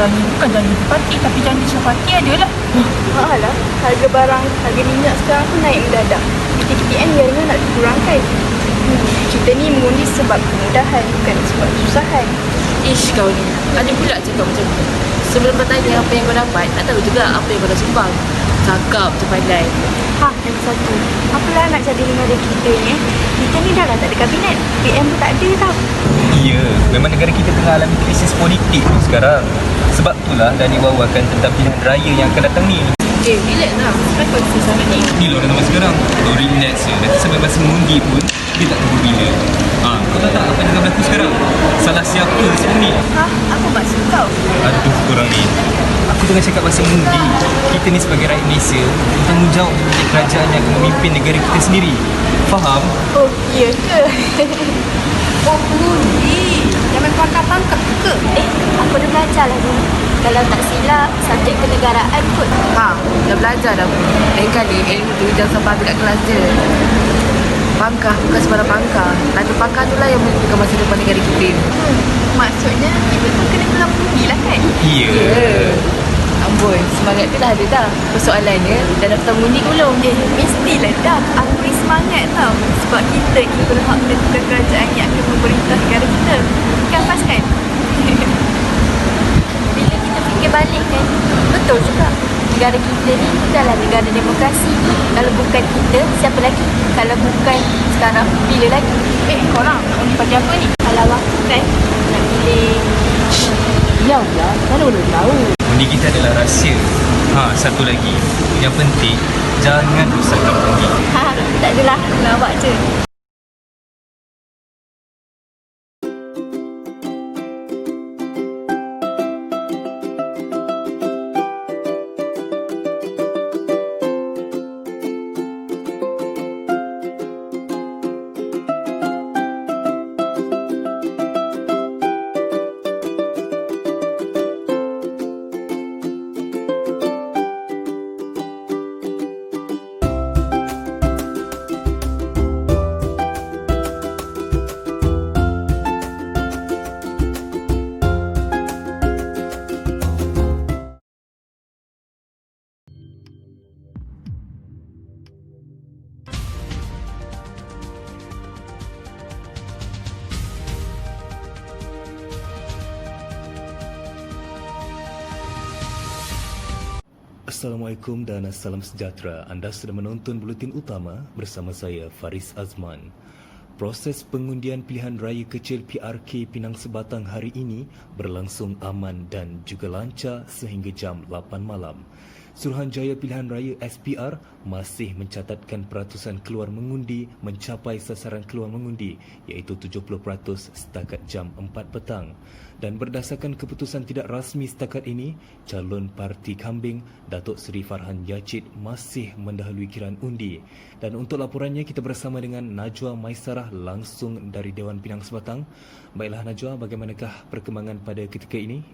ni bukan janji parti tapi janji syafati adalah. Malah, harga barang, harga minyak sekarang pun naik mendadak. PTKPN biarnya nak dikurangkan. Kita ni mengundi sebab kemudahan, bukan sebab kesusahan. Ish, kau ni. Ada pula cakap macam tu. Sebelum kau tanya apa yang kau dapat, nak tahu juga apa yang kau dah sumbang. Cakap tu pandai. Lagi satu. Apalah nak jadi negara kita ni? Kita ni dah lah tak ada kabinet. PM pun tak ada tau. Ya, memang negara kita tengah alami krisis politik tu sekarang. Sebab itulah dah diwawakan tentang pilihan raya yang akan datang ni. Relax lah. Kenapa kau sangat ni? Ni lah orang zaman sekarang. Kau relax je. Nanti sampai masa mengundi pun, dia tak tahu bila. Kau tahu tak apa yang tengah berlaku sekarang? Salah siapa semua ni? Apa maksud kau? Aduh, korang ni. Aku tengah cakap pasal mengundi. Kita ni sebagai rakyat Malaysia, bertanggungjawab menjadi kerajaan yang akan memimpin negara kita sendiri. Faham? Oh, iya ke? Oh, mengundi. Jangan pangkap-pangkap ke? Aku dah belajar lah dulu. Kalau tak silap, subjek kenegaraan kot. Dah belajar dah. Lain kali ilmu tu jangan sampai habis kat kelas je. Pangkah bukan sembarang pangkah. Nanti pangkah tu lah yang menentukan masa depan negara kita. Maksudnya, kita pun kena keluar mengundi lah kan? Ya. Amboi, semangat tu dah ada dah. Persoalannya, dah daftar mengundi ke belum? Mestilah dah. Aku ni semangat tau. Sebab kita ni berhak menentukan kerajaan yang akan memerintah negara kita. Kan pas kan? Bila kita fikir balik kan, betul juga. Negara kita ni adalah negara demokrasi. Kalau bukan kita, siapa lagi? Kalau bukan sekarang, bila lagi? Korang nak undi parti apa ni? Kalau aku kan, nak pilih... Ya Allah, mana boleh tahu? Undi kita adalah rahsia. Satu lagi. Yang penting, jangan rosakkan undi. Tak adalah, lawak je. Assalamualaikum dan salam sejahtera. Anda sedang menonton Buletin Utama bersama saya Faris Azman. Proses pengundian pilihan raya kecil PRK Pinang Sebatang hari ini berlangsung aman dan juga lancar sehingga jam 8 malam. Suruhanjaya Pilihan Raya SPR masih mencatatkan peratusan keluar mengundi mencapai sasaran keluar mengundi iaitu 70% setakat jam 4 petang. Dan berdasarkan keputusan tidak rasmi setakat ini, calon Parti Kambing Datuk Seri Farhan Yacit masih mendahului kiraan undi. Dan untuk laporannya kita bersama dengan Najwa Maisarah langsung dari Dewan Pinang Sebatang. Baiklah Najwa, bagaimanakah perkembangan pada ketika ini?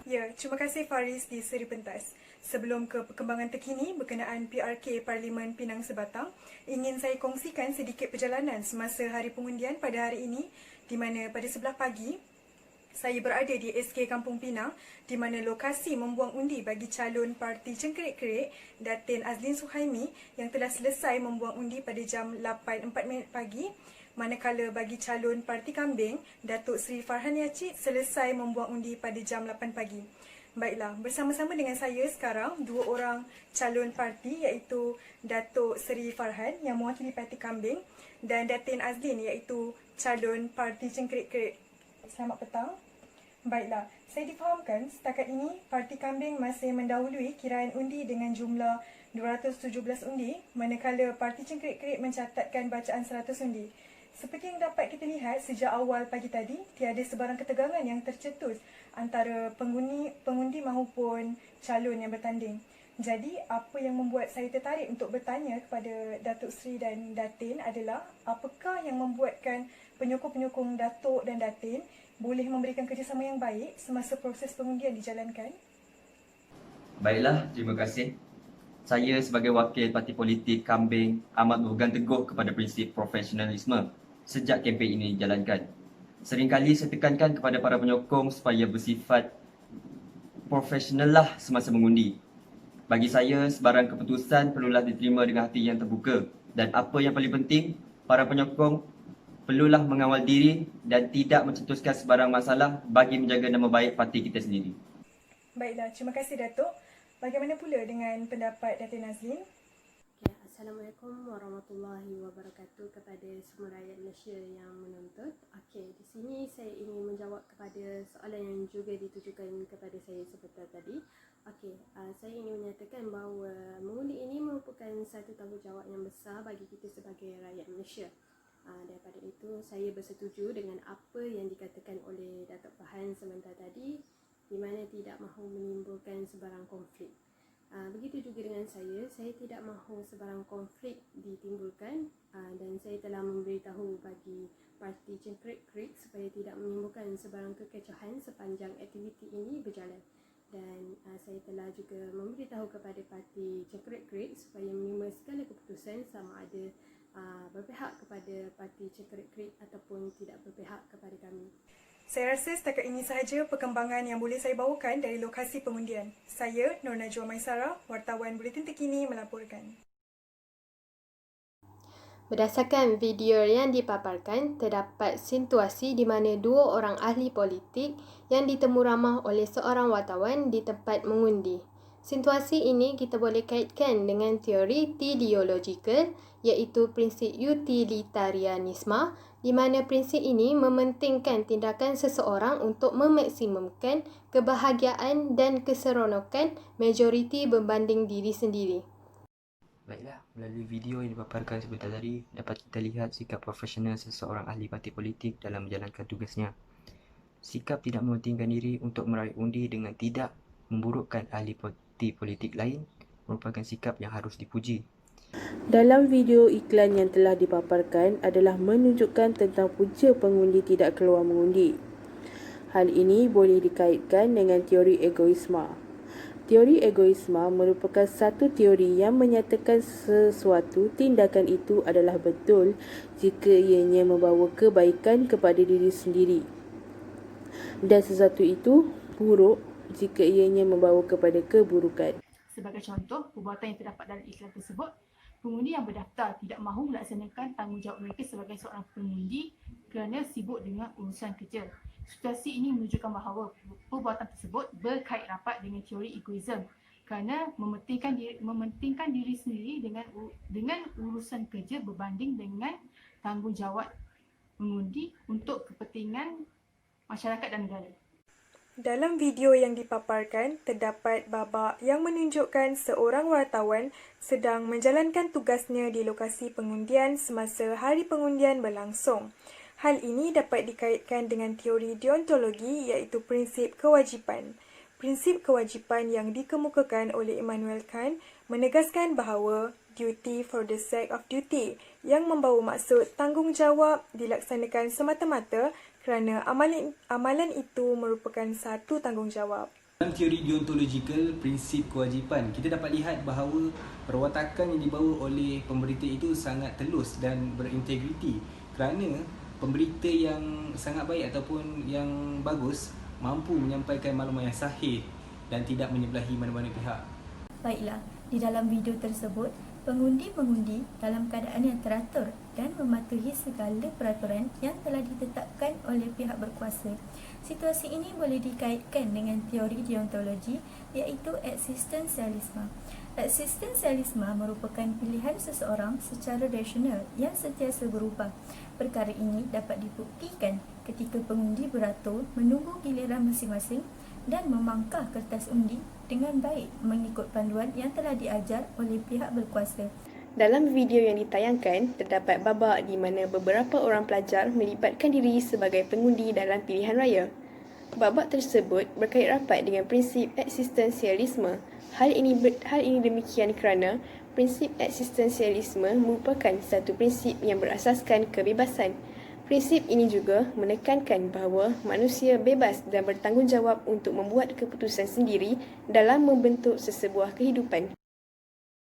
Ya, terima kasih Faris di Seri Pentas. Sebelum ke perkembangan terkini berkenaan PRK Parlimen Pinang Sebatang, ingin saya kongsikan sedikit perjalanan semasa hari pengundian pada hari ini, di mana pada 11 pagi, saya berada di SK Kampung Pinang, di mana lokasi membuang undi bagi calon Parti Cengkerik-Kerik Datin Azlin Suhaimi yang telah selesai membuang undi pada jam 8.04 pagi, manakala bagi calon Parti Kambing Datuk Seri Farhan Yacit selesai membuang undi pada jam 8 pagi. Baiklah, bersama-sama dengan saya sekarang dua orang calon parti iaitu Datuk Seri Farhan yang mewakili Parti Kambing dan Datin Azlin iaitu calon Parti Cengkerik-Kerik. Selamat petang. Baiklah, saya difahamkan setakat ini Parti Kambing masih mendahului kiraan undi dengan jumlah 217 undi, manakala Parti Cengkerik-Kerik mencatatkan bacaan 100 undi. Seperti yang dapat kita lihat sejak awal pagi tadi, tiada sebarang ketegangan yang tercetus antara pengundi maupun calon yang bertanding. Jadi, apa yang membuat saya tertarik untuk bertanya kepada Datuk Seri dan Datin adalah apakah yang membuatkan penyokong-penyokong Datuk dan Datin boleh memberikan kerjasama yang baik semasa proses pengundian dijalankan? Baiklah, terima kasih. Saya sebagai wakil parti politik Kambing amat berpegang teguh kepada prinsip profesionalisme sejak kempen ini dijalankan. Seringkali saya tekankan kepada para penyokong supaya bersifat profesional lah semasa mengundi. Bagi saya, sebarang keputusan perlulah diterima dengan hati yang terbuka. Dan apa yang paling penting, para penyokong perlulah mengawal diri dan tidak mencetuskan sebarang masalah bagi menjaga nama baik parti kita sendiri. Baiklah, terima kasih Datuk. Bagaimana pula dengan pendapat Datin Nazlin? Okay, Assalamualaikum warahmatullahi wabarakatuh kepada semua rakyat Malaysia yang menonton. Okey, di sini saya ingin menjawab kepada soalan yang juga ditujukan kepada saya seperti tadi. Okey, saya ingin menyatakan bahawa mengundi ini merupakan satu tanggungjawab yang besar bagi kita sebagai rakyat Malaysia. Daripada itu, saya bersetuju dengan apa yang dikatakan oleh Datuk Fahan sebentar tadi, di mana tidak mahu menimbulkan sebarang konflik. Begitu juga dengan saya tidak mahu sebarang konflik ditimbulkan, dan saya telah memberitahu bagi parti Cengkrik Creek supaya tidak menimbulkan sebarang kekecohan sepanjang aktiviti ini berjalan. Dan saya telah juga memberitahu kepada parti Cengkrik Creek supaya menerima segala keputusan sama ada berpihak kepada parti Cengkrik Creek ataupun tidak berpihak kepada kami. Saya rasa setakat ini sahaja perkembangan yang boleh saya bawakan dari lokasi pengundian. Saya, Nur Najwa Maisara, wartawan Buletin Terkini melaporkan. Berdasarkan video yang dipaparkan, terdapat situasi di mana dua orang ahli politik yang ditemu ramah oleh seorang wartawan di tempat mengundi. Situasi ini kita boleh kaitkan dengan teori teleological, iaitu prinsip utilitarianisme, di mana prinsip ini mementingkan tindakan seseorang untuk memaksimumkan kebahagiaan dan keseronokan majoriti berbanding diri sendiri. Baiklah, melalui video yang dipaparkan sebentar tadi, dapat kita lihat sikap profesional seseorang ahli parti politik dalam menjalankan tugasnya. Sikap tidak mementingkan diri untuk meraih undi dengan tidak memburukkan ahli parti politik lain merupakan sikap yang harus dipuji. Dalam video iklan yang telah dipaparkan adalah menunjukkan tentang punca pengundi tidak keluar mengundi. Hal ini boleh dikaitkan dengan teori egoisme. Teori egoisme merupakan satu teori yang menyatakan sesuatu tindakan itu adalah betul jika ianya membawa kebaikan kepada diri sendiri, dan sesuatu itu buruk jika ianya membawa kepada keburukan. Sebagai contoh, perbuatan yang terdapat dalam iklan tersebut, pengundi yang berdaftar tidak mahu melaksanakan tanggungjawab mereka sebagai seorang pengundi kerana sibuk dengan urusan kerja. Situasi ini menunjukkan bahawa perbuatan tersebut berkait rapat dengan teori egoisme kerana mementingkan diri sendiri dengan urusan kerja berbanding dengan tanggungjawab mengundi untuk kepentingan masyarakat dan negara. Dalam video yang dipaparkan, terdapat babak yang menunjukkan seorang wartawan sedang menjalankan tugasnya di lokasi pengundian semasa hari pengundian berlangsung. Hal ini dapat dikaitkan dengan teori deontologi iaitu prinsip kewajipan. Prinsip kewajipan yang dikemukakan oleh Immanuel Kant menegaskan bahawa duty for the sake of duty yang membawa maksud tanggungjawab dilaksanakan semata-mata kerana amalan itu merupakan satu tanggungjawab. Dalam teori deontological, prinsip kewajipan, kita dapat lihat bahawa perwatakan yang dibawa oleh pemberita itu sangat telus dan berintegriti kerana pemberita yang sangat baik ataupun yang bagus mampu menyampaikan maklumat yang sahih dan tidak menyebelahi mana-mana pihak. Baiklah, di dalam video tersebut, pengundi mengundi dalam keadaan yang teratur dan mematuhi segala peraturan yang telah ditetapkan oleh pihak berkuasa. Situasi ini boleh dikaitkan dengan teori deontologi iaitu eksistensialisme. Eksistensialisme merupakan pilihan seseorang secara rasional yang sentiasa berubah. Perkara ini dapat dibuktikan ketika pengundi beratur menunggu giliran masing-masing dan memangkah kertas undi dengan baik mengikut panduan yang telah diajar oleh pihak berkuasa. Dalam video yang ditayangkan, terdapat babak di mana beberapa orang pelajar melibatkan diri sebagai pengundi dalam pilihan raya. Babak tersebut berkait rapat dengan prinsip eksistensialisme. Hal ini demikian kerana prinsip eksistensialisme merupakan satu prinsip yang berasaskan kebebasan. Prinsip ini juga menekankan bahawa manusia bebas dan bertanggungjawab untuk membuat keputusan sendiri dalam membentuk sesebuah kehidupan.